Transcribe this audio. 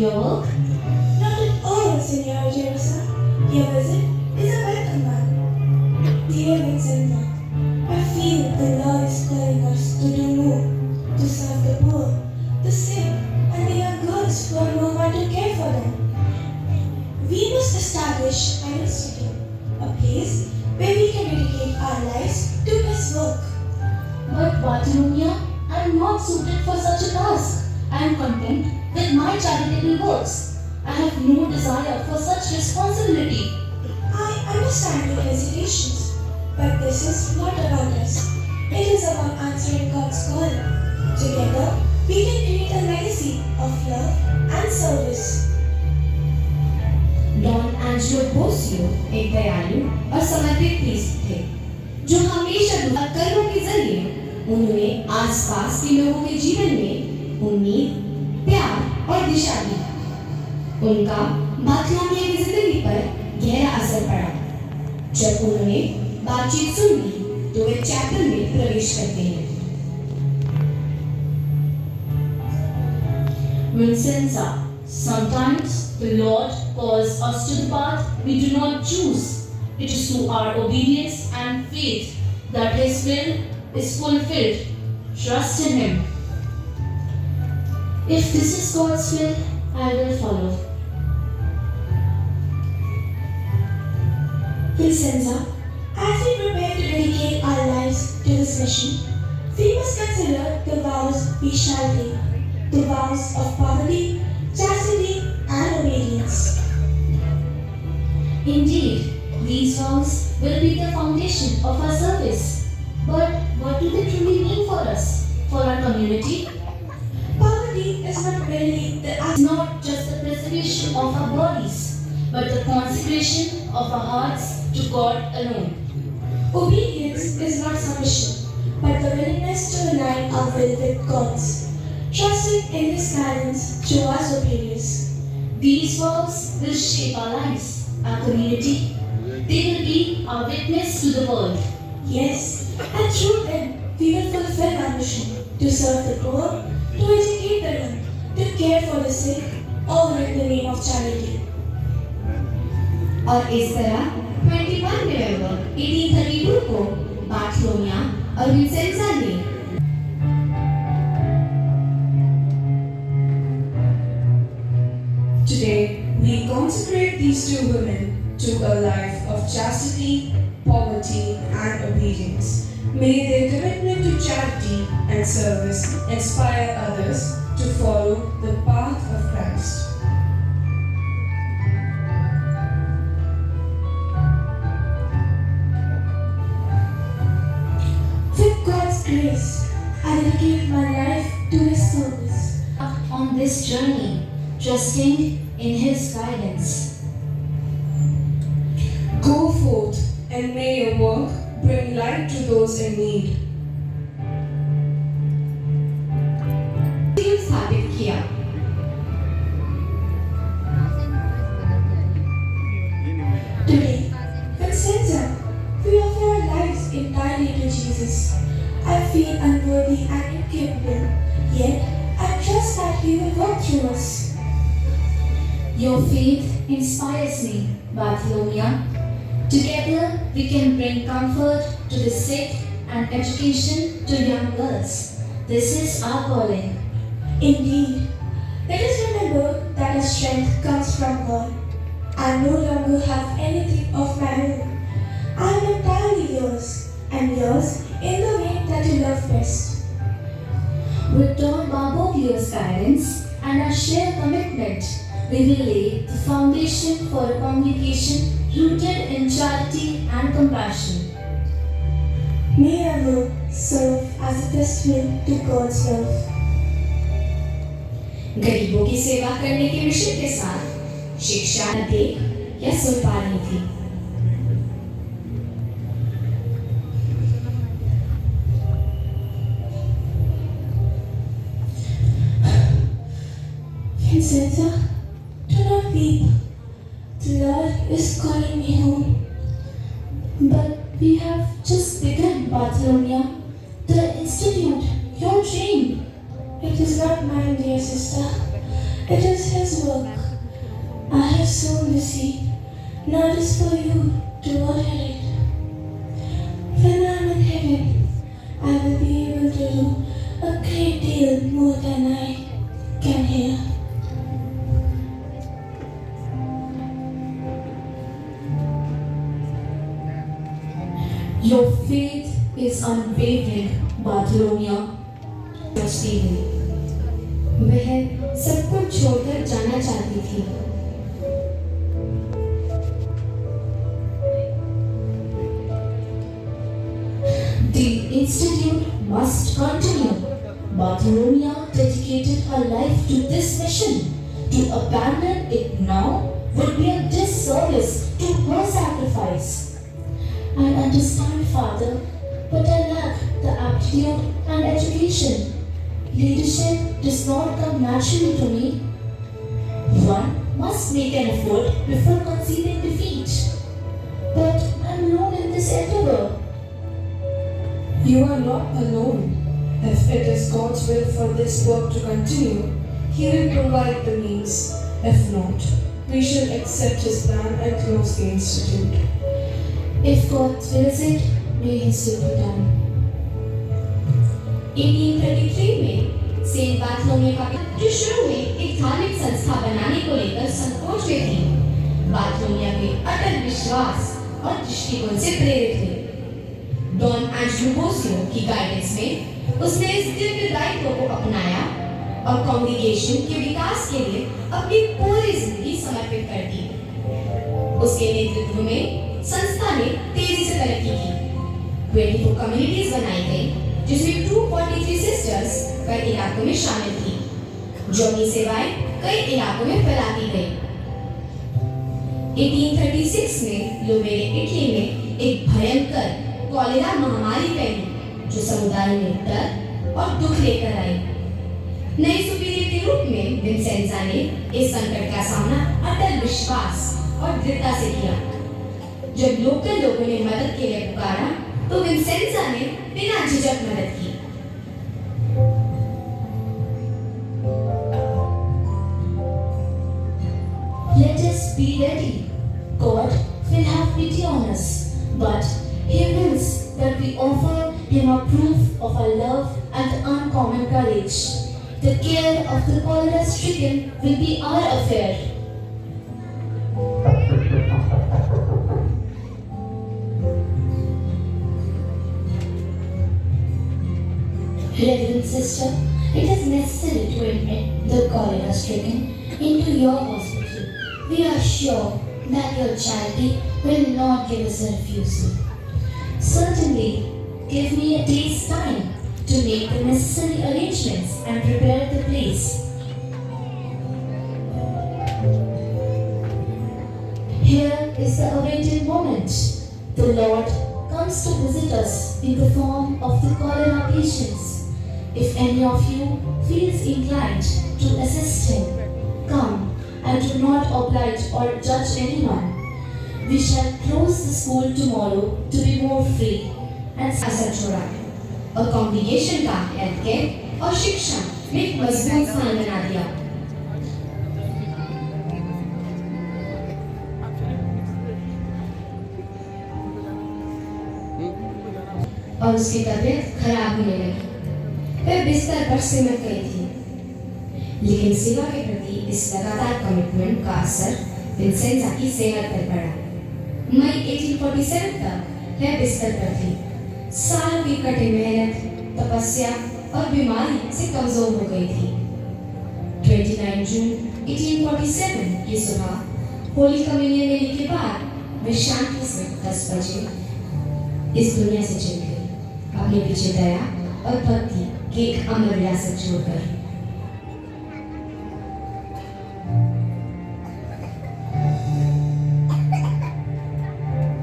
your work? Not at all, Senor Jerusa. Your visit is a welcome one. Dear Vincenza, I feel the Lord is calling us to do more, to serve the poor, the sick, and the young girls who have no one to care for them. We must establish an institute, a place where we can dedicate our lives to His work. But Bartholomew, I am not suited for such a task. I am content with my charitable works. I have no desire for such responsibility. I understand your hesitations, but this is not about us. It is about answering God's call. Together, we can create a legacy of love and service. Don Angelo Bosio एक दयालु और समर्पित priest थे जो हमेशा दुआ कर्मों के जरिए उन्होंने आसपास के लोगों के जीवन में उम्मीद, प्यार और दिशा दी। उनका बार्थोलोमेव की जिंदगी पर गहरा असर पड़ा। जब उन्होंने बातचीत सुन ली तो वे चैपल में प्रवेश करते हैं। Vincenza, sometimes the Lord calls us to the path we do not choose. It is through our obedience and faith that His will is fulfilled. Trust in Him. If this is God's will, I will follow. Vincenza, as we prepare to dedicate our lives to this mission, we must consider the vows we shall take, the vows of poverty, chastity, and obedience. Indeed, these vows will be the foundation of our service. But what do they truly mean for us, for our community? Poverty is not merely the It's not just the preservation of our bodies, but the consecration of our hearts to God alone. obedience is not submission, but the willingness to align our will with God's, trusting in His guidance through our superiors. These vows will shape our lives, our community. They will be our witness to the world. Yes, and through them we will fulfill our mission to serve the poor, to educate the young, to care for the sick, all in the name of charity. और इस तरह 21 नवंबर 1832 को Bartholomew और विंसेंजा ने Today, we consecrate these two women to a life of chastity, poverty, and obedience. May their commitment to charity and service inspire others to follow the path of Christ. With God's grace, I dedicate my life to His service. on this journey, trusting in His guidance. Go forth and may your work bring light to those in need. स्थापित किया। Today, Vincenza, we offer our lives entirely to Jesus. I feel unworthy and incapable, yet I trust that He will work through us. Your faith inspires me, Bartholomew. Together, we can bring comfort to the sick and education to young girls. This is our calling. Indeed, let us remember that our strength comes from God. I no longer have anything of my own. I am entirely yours, and yours in the way that you love best. With Don Barboglio's guidance and our shared commitment, we will lay the foundation for a congregation rooted in charity and compassion. May our work serve as a testament to God's love. गरीबों की सेवा करने के mission के साथ शिक्षा न दे या सुन पा रही थी। Vincenza, do not weep. The Lord is calling me home. But we have just begun, Bartholomew. The institute, your dream. It is not mine, dear sister. It is His work. I have sown the seed. Now it is for you to water it. When I am in heaven, I will be able to do a great deal more than I can here. Your faith is unwavering, Bartholomew. Steven, वह सब कुछ छोड़कर जाना चाहती थी। The institute must continue. Bartholomew dedicated her life to this mission. To abandon it now would be a disservice to her sacrifice. I understand, Father, but I lack the aptitude and education. Leadership does not come naturally to me. One must make an effort before conceding defeat. But I am alone in this endeavor. You are not alone. If it is God's will for this work to continue, He will provide the means. If not, we shall accept His plan and close the institute. If God wills it, may His will be done. 1833 में Saint Bartholomew का जो शुरू में एक धार्मिक संस्था बनाने को लेकर संकोच में थी, बार्थोलोमेव के अटल विश्वास और दृष्टिकोण से प्रेरित हुए। डॉन एंड्रू बोसियो की गाइडेंस में उसने इस दिव्य दायित्व को अपनाया और कांग्रीगेशन के विकास के लिए अपनी पूरी जिंदगी समर्पित कर दी। उसके नेतृत्व में संस्था ने तेजी से तरक्की की। 24 कम्युनिटीज बनाई गई, जिसमें 243 सिस्टर्स कई इलाकों में शामिल थी, जो अपनी सेवाएं कई इलाकों में फैलाती गई। 1836 में लोवेरे इटली में एक भयंकर कॉलेरा महामारी फैली, जो समुदाय में डर और दुख लेकर आई। नए सुपीरियर के रूप में विंसेंजा ने इस संकट का सामना अटल विश्वास और दृढ़ता से किया। जब लोकल लोगों ने मदद के लिए पुकारा, तो विंसेंजा ने बिना झिझक मदद की। Let us be ready. God will have pity on us, but He wills that we offer Him a proof of our love and uncommon courage. The care of the cholera-stricken will be our affair. Reverend Sister, it is necessary to admit the cholera-stricken into your hospital. We are sure that your charity will not give us a refusal. Certainly, give me a day's time to make the necessary arrangements and prepare the place. Here is the awaited moment. The Lord comes to visit us in the form of the cholera patients. If any of you feels inclined to assist him, come and do not oblige or judge anyone. We shall close the school tomorrow to be more free and छोड़ा और congregation का health care और शिक्षा में एक मजबूत स्थान बना दिया। और उसकी तबीयत खराब होने लगी। वह बिस्तर पर सिमट गई थी, लेकिन सेवा के प्रति इस लगातार कमिटमेंट का असर विंसेंजा की सेहत पर पड़ा। मई 1847 तक वह बिस्तर पर थी। सालों की कठिन मेहनत, तपस्या और बीमारी से कमजोर हो गई थी। 29 जून 1847 की सुबह होली कम्युनियन लेने के बाद वह शांति से 10 बजे इस दुनिया से चली गई, अपने पीछे दया और भक्ति की एक अमर विरासत छोड़कर।